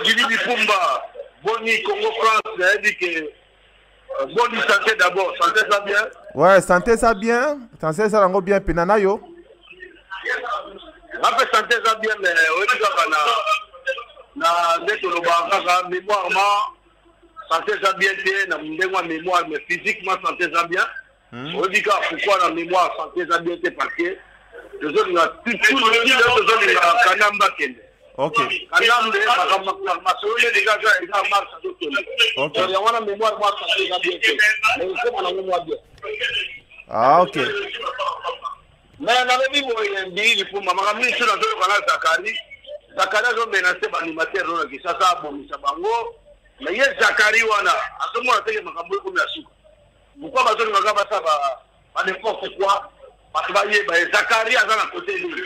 Didi Bipumba, Boni Congo France, dit que bonne santé d'abord, santé ça bien. Ouais, santé ça bien, santé ça lango bien, penana yo. Après santé ça bien, mais on dit na neto lo banga mémoire santé ça bien, na ndengwa mémoire, mais physiquement santé ça bien. On dit pourquoi la mémoire santé ça bien, parce que les autres ont tout le monde a kanamba kende. Ok. Kanambe masoule les gars ils ont marche d'auto. Ok. Il y a une mémoire moi santé ça bien. Mais c'est mon mémoire bien. Ah ok. Mais na bibi mo ndi pour maman mi sur dans le canal Zakari. Zakari zo menacé ba animateur na kisasa bomisa bango. Mais ye Zakari wana asomo na teke makambo ko ya suka. Pourquoi bazo ni magaba ça ba n'importe quoi. Parce que ba ye ba Zakari azana côté lui.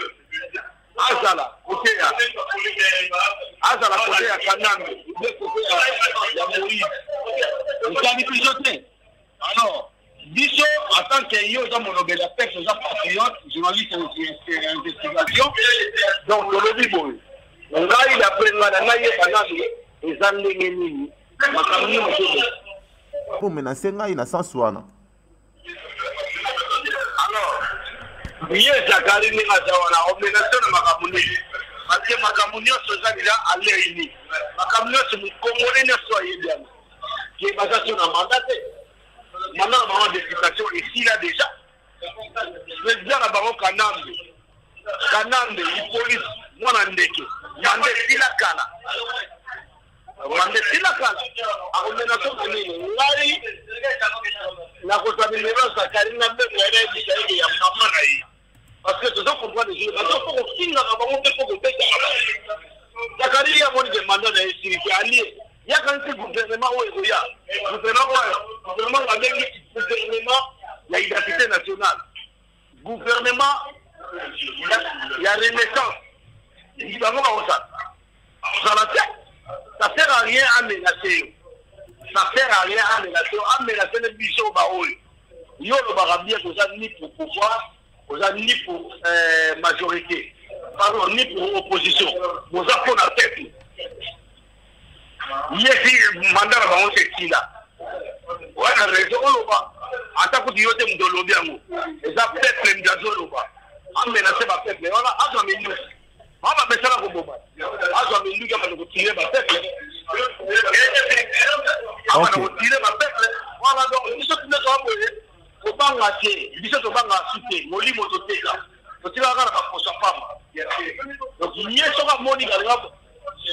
Azala côté ya. Azala côté ya Kanambe, de côté ya Moïse. Vous avez piloté. Alors Bicho, en tant que yo, j'ai mon la personne, patriote, journaliste et investigation. Donc, on le dit, bon. On a eu la première et Zandengeni. Pour menacer, il a sens ouana. Alors, bien, Zakari n'est pas là. On menace le Makamuni. Parce que Makamuni, c'est ça, il a allé. Makamuni, c'est le Congolais, ne soyez bien. Qui est basé sur un mandat. Maintenant, on a des situations ici, là, déjà. Je veux dire, là-bas, Kanambe, la police, moi, on a ndeke. Mande Silakala. Mande Silakala. On a une lari. La cosa de nuevo, Zakari n'a pas de il y a maman là. Parce que tout ça, on comprend les gens. Parce qu'on signe là-bas, on peut pas compter. Zakari, il y a mon demandeur de sécurité allié. Il y a quand même un gouvernement où il y a un gouvernement avec le gouvernement, la identité nationale. Gouvernement, il y a renaissance. Il va voir ça. Ça ne sert à rien à menacer. Ça ne sert à rien à menacer. À menacer les bichons baoul. Il y a le barabien qui a ni pour pouvoir, ni pour majorité. Pardon, ni pour opposition. Vous avez pour la tête. Yesi mandara ba onse kila wana rezo oloba ataku diyote mdolobi yango eza peuple mdazo oloba amena se ba peuple wana azwa mendu mama besala ko boba azwa mendu kama ko tire ba peuple ama ko tire ba peuple wala donc biso tine to aboye ko banga te biso to banga sute molimo to teka to tira kana ba kosa fama donc yeso ka moni ngalo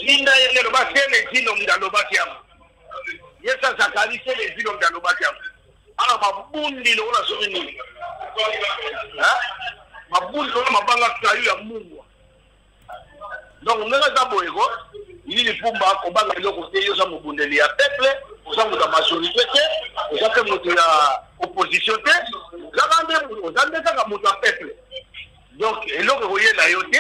Linda yele ba sele zino mdalo batiam. Yesa Zakari sele zino mdalo batiam. Ala mabundi lo na somini. Mabundi lo mabanga kayu ya Mungu. Donc nanga zaboyego, ili pumba ko banga lo ko teyo sa mubundeli ya peuple, osa muta majorité te, osa ke muta ya opposition te, zande ka muta peuple. Donc eloko ko yela yote,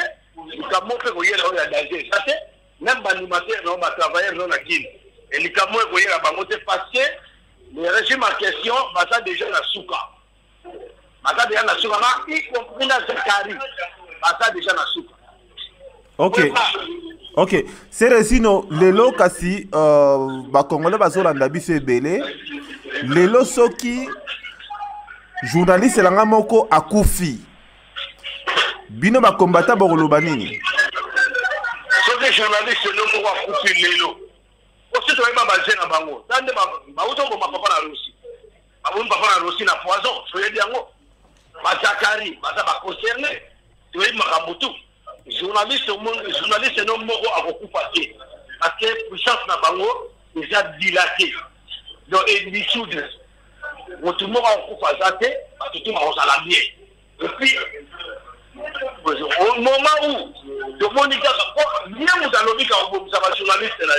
ka mofe ko yela o ya danger. Ça c'est même l'animateur non va travailler dans la Guinée. Et les Camerounais voyaient la banque parce que le régime en question va ça déjà la souka. Va ça déjà la souka, y compris la Zakari. Va ça déjà la souka. Ok. Ok. C'est resino lelo kasi ba Congolais ba zolanda biso ebele. Lelo soki journaliste langa moko akufi. Bino ba combattant ba koloba nini? Les journalistes ne m'ont pas coupé l'élo. Aussi, tu vas pas baser dans bango. Dans des baoutos, on m'a pas la Russie. On m'a pas la Russie na poison. Je vais dire ngo. Zakari, ça va concerner. Tu vas dire Makambutu. Journalistes ne m'ont pas coupé. Parce que puissance na bango déjà dilatée. Donc et dissoudre. Tout le monde a coupé ça té, parce que tout le monde a bien. Et puis au moment où le monde dit que bien vous allez dire que vous avez journaliste là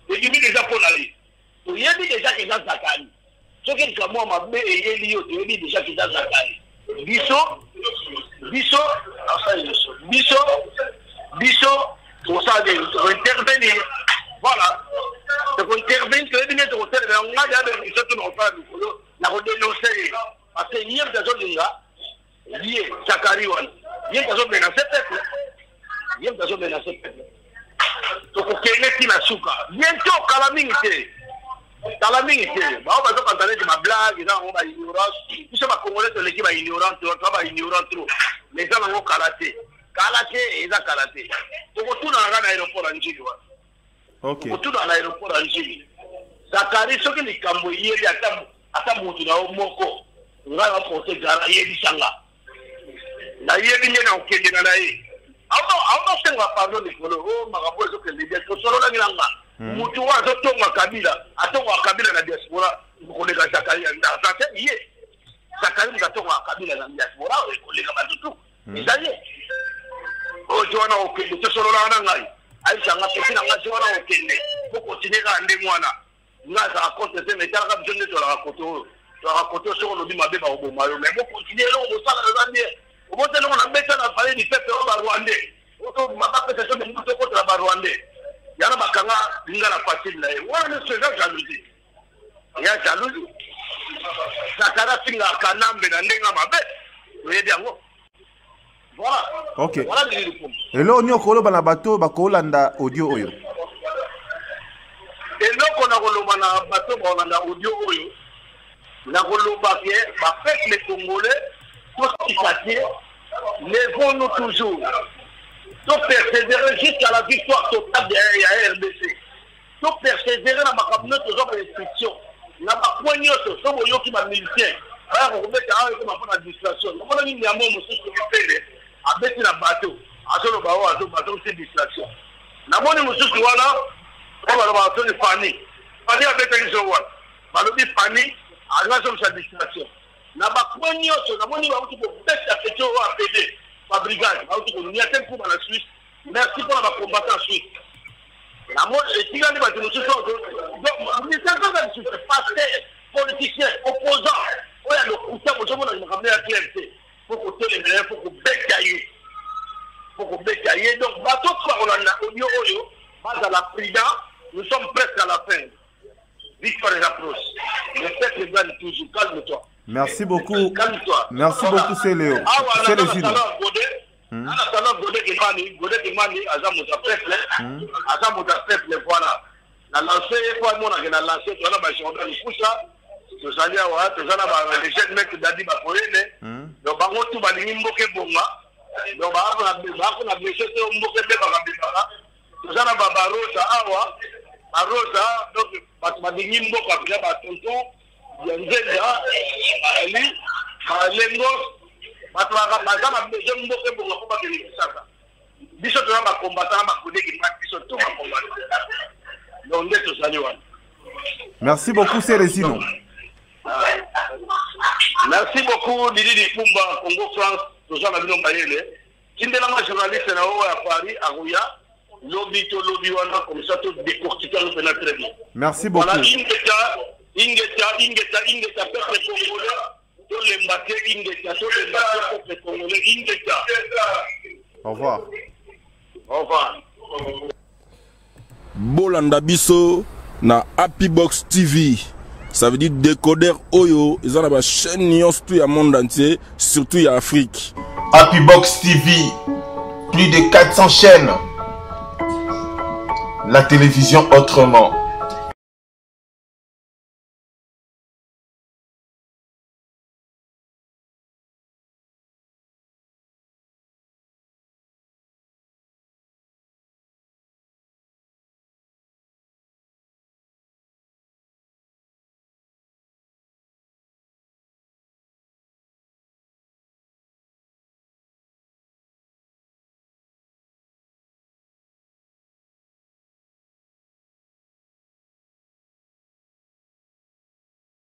et qui dit déjà pour aller il y a dit déjà que ça Zakari ce que moi m'a bien et il y a dit déjà que ça Zakari biso pour ça de intervenir voilà de intervenir que les gens ont on a déjà surtout on parle la redénoncer parce que il y a des gens là lié Zakari wan il y a des gens menacer peuple il y a des gens menacer peuple to okokende tina suka bientôt kala mingi te bao bazokantane te mablage eza nango baignorance biso bakongolais toleki baignorant trop mais eza nango kala te eza kala te tokotuna nanga na aéroport ya njili wana tokotuna na aéroport ya njili zakari soki likambo eyeli ata motu na yo moko ngai naporte gara yebisanga nayebi nde na okendena na ye aonasenga pardon likolo makambo ezokende bien tosololangi na nga mutu oyo azotonga kabila atongaka kabila na diaspora koleka zakari te ye zakari moto atongaka kabila na diaspora koleka batutu eza ye oyo ti wana okende tosololanga na ngai ayisanga pesi na ngai ti wana okende okontinue kaka ndenge wana ngai azaka compte te mai talaka biso nde tolaka koto oyo soki olobi mabe bakoboma yo mai bokontinue eloko bosala eza bien obotelongo na beta na palais du peuple oyo barwandais mabapesa so memutu okotela barwandais yana bakanga linga na facile na ye wana nyonso eza jalousie ya jalousie zakari asingaka kanambe na ndenge mabe oyebi yango voilà ok voilà ndenge likumba eloko nini okoloba na bato bakolanda audio oyo eloko na koloba na bato bakolanda audio oyo nakoloba ke bapeuple congolais tosikate levons-nous toujours to persévérer jusqu'à la victoire totale ya RDC to persévérer na makambo nyonso toza barestriction na bapoint nyonso so boyoki bamilitaire baya kokobeta awa ekoma mpo na distraction namona nini yamo mosusu mipele abeti na bato azoloba oyo azokisi distraction namoni mosusu wana o baloba asoni fani abetaki so wana balobi fani azazomisa distraction na bapoint nyonso namoni bauti kobeta peti oyo apede fabricage bauti konunia te mpuba na Suisse merci mpona bacombattant Suisse etikali bato mosusu pasteur politicien opposant oyo alokuta bozomona makambo ya clair te po kotelemela po kobeta ye donc bato to bakolanda audio oyo bazala prudent nous sommes presque à la fin victoire les approche le peuple gagne toujours calme-toi. Merci beaucoup. Merci beaucoup, c'est Léo. C'est le Zino. Godé Azamuta peuple, voilà. La lancé, quoi, mon a lancé, tu as la chanson de Poussa, tu as les jeunes mecs d'Adi Bakoyene, donc Bango tout Balimbo Kebonga, donc Bako a blessé au Mboke Bebaka, tu as la Barosa, Awa, Barosa, donc Batmadimbo Kapila Batonton. Yanzenga ali malengo bato bazana besoin mboke bonga ko bakeli saka biso to ba combattant ba kolegi biso to ba combattant donc ndeto sali wana. Merci beaucoup Célestino. Merci beaucoup Didi Pumba Congo France to za na bino bayele kindela ma journaliste na o ya Paris aruya lobby wana comme ça to décortiquer le très bien. Merci beaucoup. Voilà ingeta peuple congolais to lembate ingeta peuple congolais ingeta. Au revoir. Au revoir. Bolanda biso na Happy Box TV. Ça veut dire décodeur Oyo, ils ont la chaîne nyonso tout ya monde entier, surtout ya Afrique. Happy Box TV, plus de 400 chaînes. La télévision autrement.